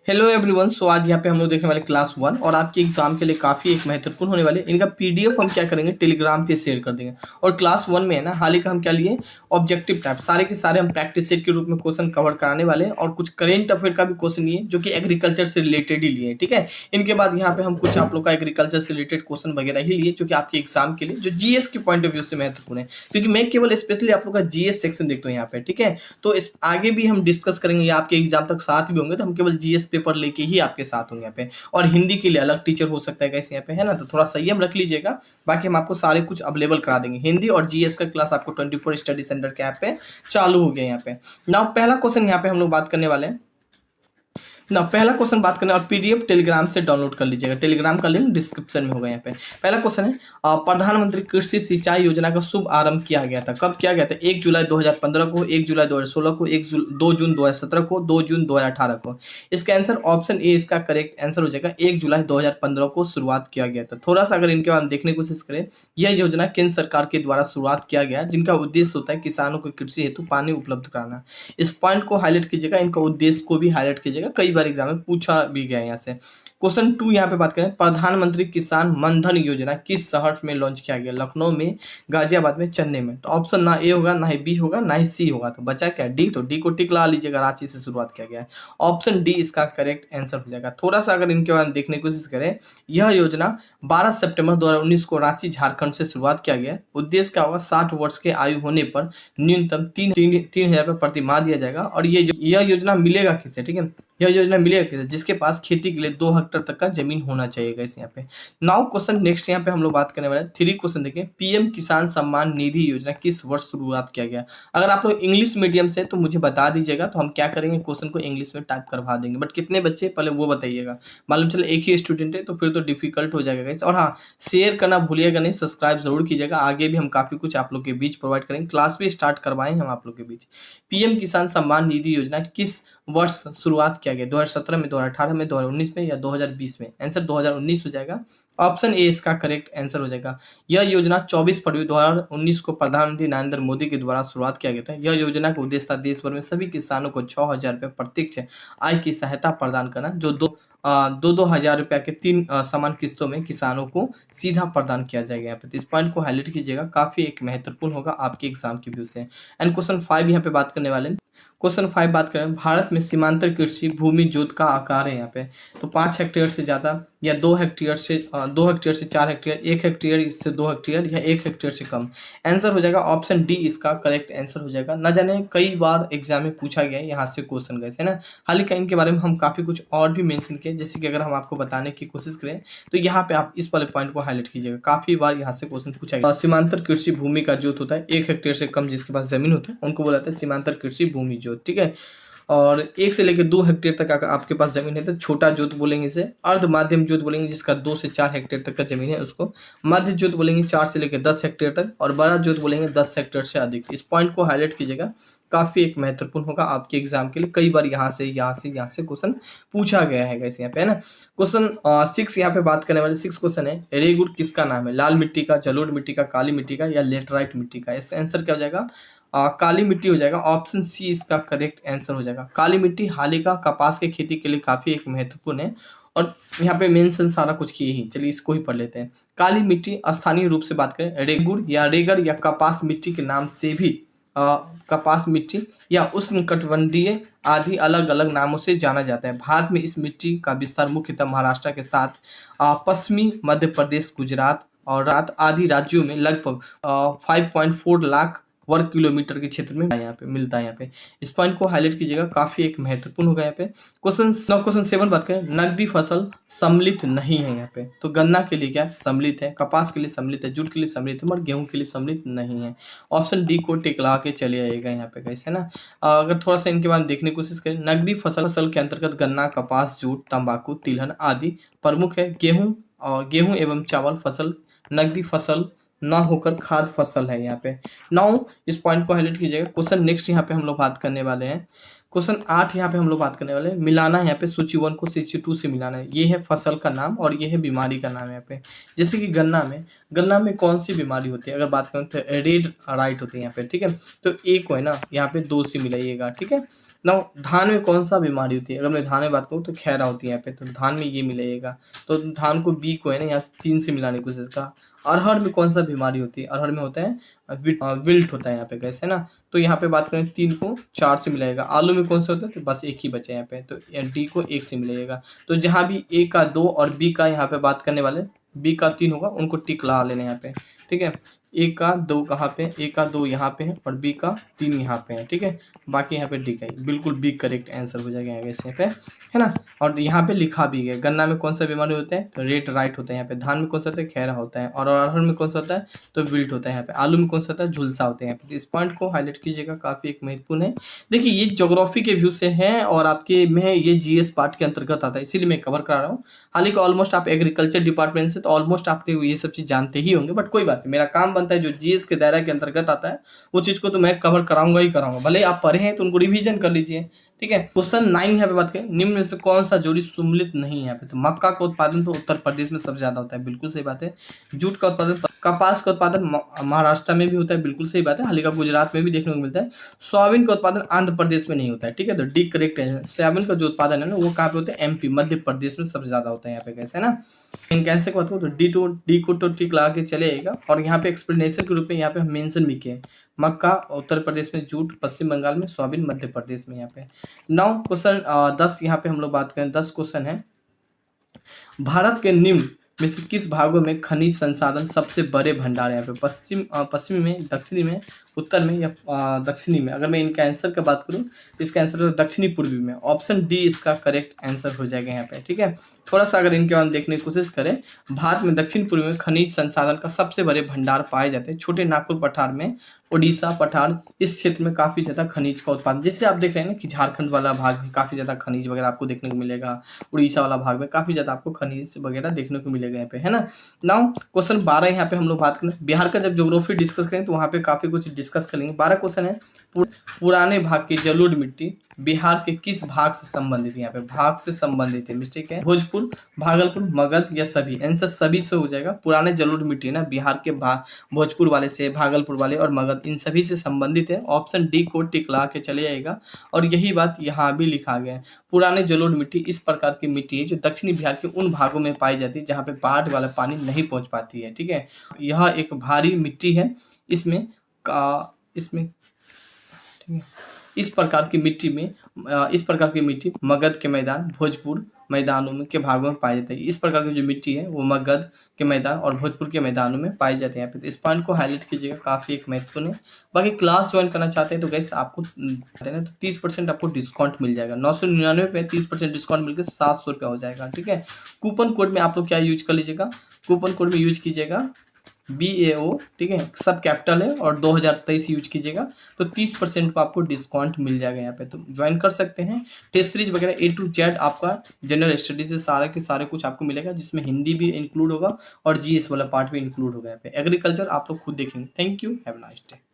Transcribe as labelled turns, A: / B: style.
A: Hello everyone. सो आज यहाँ पे हम लोग देखने वाले क्लास 1 और आपके एग्जाम के लिए काफ़ी एक महत्वपूर्ण होने वाले इनका पीडीएफ हम क्या करेंगे टेलीग्राम पे शेयर कर देंगे। और क्लास 1 में है ना हाल ही का हम क्या लिए ऑब्जेक्टिव टाइप सारे के सारे हम प्रैक्टिस सेट के रूप में क्वेश्चन कवर कराने वाले हैं और कुछ करेंट अफेयर का भी क्वेश्चन लिए जो कि एग्रीकल्चर से रिलेटेड ही लिए। ठीक है, इनके बाद यहाँ पे हम कुछ आप लोग का एग्रीकल्चर से रिलेटेड क्वेश्चन वगैरह ही लिए जो कि आपके एग्जाम के लिए जो जीएस के पॉइंट ऑफ व्यू से महत्वपूर्ण है, क्योंकि मैं केवल स्पेशली आप लोग का जीएस सेक्शन देखता हूँ यहाँ पे। ठीक है, तो इस आगे भी हम डिस्कस करेंगे या आपके एग्जाम तक साथ भी होंगे तो हम केवल जीएस पेपर लेके ही आपके साथ होंगे यहाँ पे। और हिंदी के लिए अलग टीचर हो सकता है कैसे यहाँ पे, है ना, तो थोड़ा संयम रख लीजिएगा। बाकी हम आपको सारे कुछ अवेलेबल करा देंगे। हिंदी और जीएस का क्लास आपको 24 स्टडी सेंटर के ऐप पे चालू हो गया यहाँ पे। नाउ पहला क्वेश्चन यहाँ पे हम लोग बात करने वाले हैं ना, पहला क्वेश्चन बात करने और पीडीएफ टेलीग्राम से डाउनलोड कर लीजिएगा। टेलीग्राम का लिंक डिस्क्रिप्शन में होगा यहाँ पे। पहला क्वेश्चन है प्रधानमंत्री कृषि सिंचाई योजना का शुभ आरंभ किया गया था। कब किया गया था? 1 जुलाई 2015 को, 1 जुलाई 2016 को, 2 जून 2017 को, 2 जून 2018 को। इसका आंसर ऑप्शन ए इसका करेक्ट आंसर हो जाएगा। 1 जुलाई 2015 को शुरुआत किया गया था। थोड़ा सा अगर इनके बारे में देखने की कोशिश करें, यह योजना केंद्र सरकार के द्वारा शुरुआत किया गया जिनका उद्देश्य होता है किसानों को कृषि हेतु पानी उपलब्ध कराना। इस पॉइंट को हाईलाइट कीजिएगा, इनका उद्देश्य को भी हाईलाइट कीजिएगा, कई बार एग्जाम में पूछा भी गया है यहाँ से। क्वेश्चन 2 यहाँ पे बात करें, प्रधानमंत्री किसान मन धन योजना किस शहर में लॉन्च किया गया? लखनऊ में, गाजियाबाद में, चेन्नई में। तो ऑप्शन ना ए होगा, ना ही बी होगा, ना ही सी होगा, तो बचा क्या? डी। तो डी को टिक लगा लीजिएगा, रांची से शुरुआत किया गया है। ऑप्शन डी इसका करेक्ट आंसर हो जाएगा। थोड़ा सा अगर इनके बारे में देखने की कोशिश करें, यह योजना 12 सितंबर 2019 को रांची झारखंड से शुरुआत किया गया है। उद्देश्य क्या होगा? 60 वर्ष के आयु होने पर न्यूनतम 3,000 रुपये प्रति माह दिया जाएगा। और यह योजना मिलेगा किसे? ठीक है, यह योजना मिलेगा किसे? जिसके पास खेती के लिए 2 हेक्टेयर तक का जमीन होना चाहिए गाइस यहाँ पे। नाउ क्वेश्चन नेक्स्ट यहाँ पे हम लोग बात करने वाले हैं 3 क्वेश्चन देखें। पीएम किसान सम्मान निधि योजना किस वर्ष शुरुआत किया गया? अगर आप लोग इंग्लिश मीडियम से तो मुझे बता दीजिएगा, तो हम क्या करेंगे क्वेश्चन को इंग्लिश में टाइप करवा देंगे। बट कितने बच्चे पहले वो बताइएगा, मालूम चले एक ही स्टूडेंट है तो फिर तो डिफिकल्ट हो जाएगा गाइस। और हाँ, शेयर करना भूलिएगा नहीं, सब्सक्राइब जरूर कीजिएगा। आगे भी हम काफी कुछ आप लोग के बीच प्रोवाइड करेंगे, क्लास भी स्टार्ट करवाएं हम आप लोग के बीच। पीएम किसान सम्मान निधि योजना किस वर्ष शुरुआत किया गया? 2017 में, 2018 में, 2019 में या 2020 में? आंसर 2019 हो जाएगा। ऑप्शन ए इसका करेक्ट आंसर हो जाएगा। यह योजना 24 फरवरी 2019 को प्रधानमंत्री नरेंद्र मोदी के द्वारा शुरुआत किया गया था। यह योजना का उद्देश्य था देश भर में सभी किसानों को 6,000 रुपये प्रत्यक्ष आय की सहायता प्रदान करना, जो दो हजार रुपया के 3 समान किस्तों में किसानों को सीधा प्रदान किया जाएगा यहाँ पे। तो इस पॉइंट को हाईलाइट कीजिएगा, काफी एक महत्वपूर्ण होगा आपके एग्जाम के व्यू से। एंड क्वेश्चन 5 यहाँ पे बात करने वाले हैं। क्वेश्चन 5 बात करें, भारत में सीमांतर कृषि भूमि जोत का आकार है यहाँ पे तो 5 हेक्टेयर से ज्यादा या 2 हेक्टेयर से 4 हेक्टेयर, 1 हेक्टेयर से 2 हेक्टेयर या 1 हेक्टेयर से कम। आंसर हो जाएगा ऑप्शन डी इसका करेक्ट आंसर हो जाएगा। न जाने कई बार एग्जाम में पूछा गया है यहाँ से क्वेश्चन गए है ना। हाल ही का इनके बारे में हम काफी कुछ और भी मेंशन किए, जैसे कि अगर हम आपको बताने की कोशिश करें तो यहाँ पे आप इस वाले पॉइंट को हाईलाइट कीजिएगा, काफी बार यहाँ से क्वेश्चन पूछा गया। सीमांतर कृषि भूमि का जोत होता है 1 हेक्टेयर से कम जिसके पास जमीन होता है उनको बोला जाता है सीमांतर कृषि भूमि जोत। ठीक है, और 1 से लेकर 2 हेक्टेयर तक अगर आपके पास जमीन है तो छोटा जोत बोलेंगे इसे। अर्ध माध्यम जोत बोलेंगे जिसका 2 से 4 हेक्टेयर तक का जमीन है उसको। मध्य जोत बोलेंगे 4 से लेकर 10 हेक्टेयर तक, और बड़ा जोत बोलेंगे 10 हेक्टेयर से अधिक। इस पॉइंट को हाईलाइट कीजिएगा, काफी एक महत्वपूर्ण होगा आपके एग्जाम के लिए। कई बार यहाँ से क्वेश्चन पूछा गया है गाइस यहाँ पे, है ना। क्वेश्चन 6 यहाँ पे बात करने वाले 6 क्वेश्चन है, रेगुड़ किसका नाम है? लाल मिट्टी का, जलोढ़ मिट्टी का, काली मिट्टी का या लेटराइट मिट्टी का? इसका आंसर क्या हो जाएगा? काली मिट्टी हो जाएगा। ऑप्शन सी इसका करेक्ट आंसर हो जाएगा। काली मिट्टी हाल ही का कपास के खेती के लिए काफी एक महत्वपूर्ण है, और यहाँ पे मेंशन सारा कुछ किए ही। चलिए इसको ही पढ़ लेते हैं। काली मिट्टी स्थानीय रूप से बात करें रेगुड़ या रेगड़ या कपास मिट्टी के नाम से भी कपास मिट्टी या उष्णकटिबंधीय आदि अलग अलग नामों से जाना जाता है। भारत में इस मिट्टी का विस्तार मुख्यतः महाराष्ट्र के साथ पश्चिमी मध्य प्रदेश, गुजरात और आदि राज्यों में लगभग 5.4 लाख वर्ग किलोमीटर के क्षेत्र में यहाँ पे मिलता है। यहाँ पे इस पॉइंट को हाईलाइट कीजिएगा, काफी एक महत्वपूर्ण होगा यहाँ पे। क्वेश्चन 7 बात करें, नकदी फसल सम्मिलित नहीं है यहाँ पे तो गन्ना के लिए क्या सम्मिलित है, कपास के लिए सम्मिलित है, जूट के लिए सम्मिलित है, मगर गेहूं के लिए सम्मिलित नहीं है। ऑप्शन डी को टिक लगा के चले आएगा यहाँ पे गाइस, है ना। अगर थोड़ा सा इनके बाद देखने की कोशिश करें, नकदी फसल के अंतर्गत गन्ना, कपास, जूट, तंबाकू, तिलहन आदि प्रमुख है। गेहूं एवं चावल फसल नकदी फसल ना होकर खाद्य फसल है यहाँ पे। नाउ इस पॉइंट को हाईलाइट कीजिएगा। क्वेश्चन नेक्स्ट यहाँ पे हम लोग बात करने वाले हैं। क्वेश्चन 8 यहाँ पे हम लोग बात करने वाले हैं, मिलाना है यहाँ पे सूची 1 को सूची 2 से मिलाना है। ये है फसल का नाम और ये है बीमारी का नाम यहाँ पे। जैसे कि गन्ना में कौन सी बीमारी होती है? अगर बात करें तो रेड राइट होती है यहाँ पे। ठीक है, तो एक को है ना यहाँ पे 2 से मिलाइएगा। ठीक है, ना धान में कौन सा बीमारी होती है, अगर मैं धान में बात करूँ तो खैरा होती है यहाँ पे, तो धान में ये मिलेगा। तो धान को बी को है ना यहाँ 3 से मिलाने की कोशिश का। अरहर में कौन सा बीमारी होती है, अरहर में होता है विल्ट होता है यहाँ पे कैसे ना, तो यहाँ पे बात करें 3 को 4 से मिलाएगा। आलू में कौन सा होता है, तो बस एक ही बचा यहाँ पे, तो डी को 1 से मिलाएगा। तो जहाँ भी ए का 2 और बी का यहाँ पे बात करने वाले बी का 3 होगा उनको टिक लगा लेना यहाँ पे, ठीक है। ए का 2 कहाँ पे, ए का 2 यहाँ पे है और बी का 3 यहाँ पे है, ठीक है। बाकी यहाँ पे डी का बिल्कुल बी करेक्ट आंसर हो जाएगा यहाँ पे, है ना। और यहाँ पे लिखा भी है गन्ना में कौन सा बीमारी होता है, तो रेट राइट होता है यहाँ पे। धान में कौन सा होता है, खैरा होता है। और अरहर में कौन सा होता है, तो विल्ट होता है यहाँ पे। आलू में कौन सा होता है, झुलसा होता है यहाँ पे। तो इस पॉइंट को हाईलाइट कीजिएगा, काफी एक महत्वपूर्ण है। देखिए ये ज्योग्राफी के व्यू से है और आपके में ये जीएस पार्ट के अंतर्गत आता है, इसीलिए मैं कवर करा रहा हूँ। हालांकि ऑलमोस्ट आप एग्रीकल्चर डिपार्टमेंट से तो ऑलमोस्ट आपने ये सब चीज जानते ही होंगे, बट कोई बात नहीं, मेरा काम बनता है जो जीएस के दायरा के अंतर्गत आता है वो चीज को तो मैं कवर कराऊंगा ही कराऊंगा, भले आप पढ़े हैं तो उनको रिवीजन कर लीजिए, ठीक है। क्वेश्चन 9 यहाँ पे बात करें, निम्न में से कौन सा जोड़ी सम्मिलित नहीं है यहाँ पे, तो मक्का का उत्पादन तो उत्तर प्रदेश में सबसे ज्यादा होता है, बिल्कुल सही बात है। जूट का उत्पादन, कपास का उत्पादन महाराष्ट्र में भी होता है, बिल्कुल सही बात है। हालांकि गुजरात में भी देखने को मिलता है। सोयाबीन का उत्पादन आंध्र प्रदेश में नहीं होता है, ठीक है, तो डी करेक्ट है। सोयाबीन का जो उत्पादन है ना वो कहाँ पे होता है, एमपी मध्य प्रदेश में सबसे ज्यादा होता है यहाँ पे कैसे है ना। इनके आंसर की बात करूँ तो डी को तो टिक लगा के चलेगा। और यहाँ पे एक्सप्लेनेशन के रूप में यहाँ पे हम मेंशन भी किए, मक्का उत्तर प्रदेश में, जूट पश्चिम बंगाल में, सोयाबीन मध्य प्रदेश में यहाँ पे। 9 क्वेश्चन 10 यहाँ पे हम लोग बात करें, 10 क्वेश्चन है। भारत के निम्न में से किस भागों में खनिज संसाधन सबसे बड़े भंडार है यहाँ पे, पश्चिमी में, दक्षिणी में, उत्तर में या दक्षिणी में। अगर मैं इनका आंसर की बात करूँ इसका आंसर हो दक्षिणी पूर्वी में, ऑप्शन डी इसका करेक्ट आंसर हो जाएगा यहाँ पे, ठीक है। थोड़ा सा अगर इनके बारे में देखने की कोशिश करें, भारत में दक्षिण पूर्व में खनिज संसाधन का सबसे बड़े भंडार पाए जाते हैं। छोटे नागपुर पठार में, उड़ीसा पठार, इस क्षेत्र में काफी ज्यादा खनिज का उत्पादन, जिससे आप देख रहे हैं ना कि झारखंड वाला भाग में काफी ज्यादा खनिज वगैरह आपको देखने को मिलेगा, उड़ीसा वाला भाग में काफी ज्यादा आपको खनिज वगैरह देखने को मिलेगा यहाँ पे, है ना। नाउ क्वेश्चन 12 यहाँ पे हम लोग बात करें, बिहार का जब ज्योग्राफी डिस्कस करें तो वहाँ पे काफी कुछ डिस्कस कर लेंगे। 12 क्वेश्चन है, पुराने भाग की जलोढ़ मिट्टी बिहार के किस भाग से संबंधित है, यहाँ पे भाग से संबंधित है, मिस्टेक है। भोजपुर, भागलपुर, मगध या सभी, आंसर सभी से हो जाएगा। पुराने जलोढ़ मिट्टी ना बिहार के भोजपुर वाले से, भागलपुर वाले और मगध, इन सभी से संबंधित है। ऑप्शन डी को टिक ला के चले जाएगा। और यही बात यहाँ भी लिखा गया है, पुराने जलोढ़ मिट्टी इस प्रकार की मिट्टी है जो दक्षिणी बिहार के उन भागों में पाई जाती है जहाँ पे बाढ़ वाला पानी नहीं पहुंच पाती है, ठीक है। यह एक भारी मिट्टी है, इसमें ठीक है, इस प्रकार की मिट्टी मगध के मैदान, भोजपुर मैदानों में के भागों में पाई जाती है। इस प्रकार की जो मिट्टी है वो मगध के मैदान और भोजपुर के मैदानों में पाई जाती है यहाँ पे। तो इस पॉइंट को हाईलाइट कीजिएगा, काफी एक महत्वपूर्ण है। बाकी क्लास ज्वाइन करना चाहते हैं तो गैस आपको तो 30% आपको डिस्काउंट मिल जाएगा। 999 पे 30% डिस्काउंट मिलकर 700 रुपया हो जाएगा, ठीक है। कूपन कोड में आप लोग क्या यूज कर लीजिएगा, कूपन कोड में यूज कीजिएगा BAO, ठीक है, सब कैपिटल है और 2023 यूज कीजिएगा तो 30% को आपको डिस्काउंट मिल जाएगा यहाँ पे। तो ज्वाइन कर सकते हैं। टेस्ट सीरीज वगैरह A to Z आपका जनरल स्टडी से सारे के सारे कुछ आपको मिलेगा, जिसमें हिंदी भी इंक्लूड होगा और GS वाला पार्ट भी इंक्लूड होगा यहाँ पे। एग्रीकल्चर आप लोग खुद देखेंगे। Thank you, have a nice day.